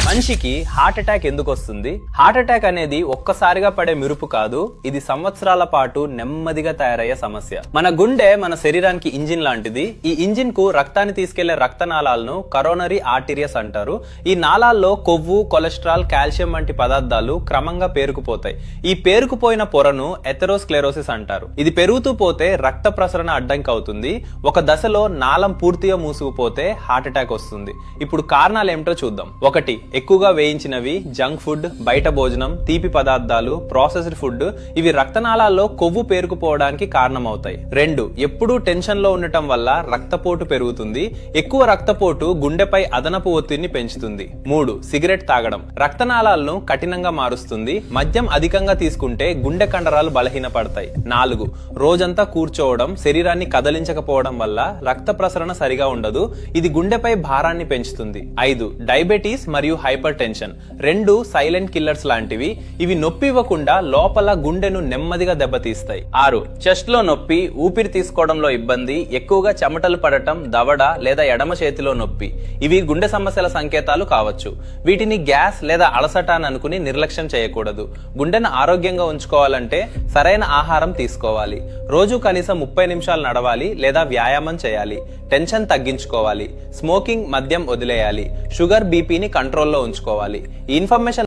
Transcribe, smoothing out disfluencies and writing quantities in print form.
మనిషికి heart attack ఎందుకు వస్తుంది? హార్ట్ అటాక్ అనేది ఒక్కసారిగా పడే మెరుపు కాదు, ఇది సంవత్సరాల పాటు నెమ్మదిగా తయారయ్యే సమస్య. మన గుండె మన శరీరానికి ఇంజిన్ లాంటిది. ఈ ఇంజిన్ కు రక్తాన్ని తీసుకెళ్లే రక్తనాళాలను కరోనరీ ఆర్టీరియస్ అంటారు. ఈ నాళాల్లో కొవ్వు, కొలెస్ట్రాల్, కాల్షియం వంటి పదార్థాలు క్రమంగా పేరుకుపోతాయి. ఈ పేరుకుపోయిన పొరను ఎథెరోస్క్లెరోసిస్ అంటారు. ఇది పెరుగుతూ పోతే రక్త ప్రసరణ అడ్డంకి అవుతుంది. ఒక దశలో నాళం పూర్తిగా మూసుకుపోతే హార్ట్ అటాక్ వస్తుంది. ఇప్పుడు కారణాలు ఏమిటో చూద్దాం. 1. ఎక్కువగా వేయించినవి, జంక్ ఫుడ్, బయట భోజనం, తీపి పదార్థాలు, ప్రాసెస్డ్ ఫుడ్ ఇవి రక్తనాళాల్లో కొవ్వు పేరుకుపోవడానికి కారణమవుతాయి. 2. ఎప్పుడూ టెన్షన్ లో ఉండటం వల్ల రక్తపోటు పెరుగుతుంది. ఎక్కువ రక్తపోటు గుండెపై అదనపు ఒత్తిడిని పెంచుతుంది. 3. సిగరెట్ తాగడం రక్తనాళాలను కఠినంగా మారుస్తుంది. మద్యం అధికంగా తీసుకుంటే గుండె కండరాలు బలహీనపడతాయి. 4. రోజంతా కూర్చోవడం, శరీరాన్ని కదలించకపోవడం వల్ల రక్త ప్రసరణ సరిగా ఉండదు. ఇది గుండెపై భారాన్ని పెంచుతుంది. 5. డయాబెటీస్ మరియు హైపర్ టెన్షన్ 2 సైలెంట్ కిల్లర్స్ లాంటివి. ఇవి నొప్పి ఇవ్వకుండా లోపల గుండెను నెమ్మదిగా దెబ్బతీస్తాయి. 6. చెస్ట్ లో నొప్పి, ఊపిరి తీసుకోవడంలో ఇబ్బంది, ఎక్కువగా చెమటలు పడటం, దవడ లేదా ఎడమ చేతిలో నొప్పి ఇవి గుండె సమస్యల సంకేతాలు కావచ్చు. వీటిని గ్యాస్ లేదా అలసట అని అనుకుని నిర్లక్ష్యం చేయకూడదు. గుండెను ఆరోగ్యంగా ఉంచుకోవాలంటే సరైన ఆహారం తీసుకోవాలి. రోజు కనీసం 30 నిమిషాలు నడవాలి లేదా వ్యాయామం చేయాలి. టెన్షన్ తగ్గించుకోవాలి. స్మోకింగ్, మద్యం వదిలేయాలి. షుగర్, బీపీని కంట్రోల్లో ఉంచుకోవాలి. ఈ ఇన్ఫర్మేషన్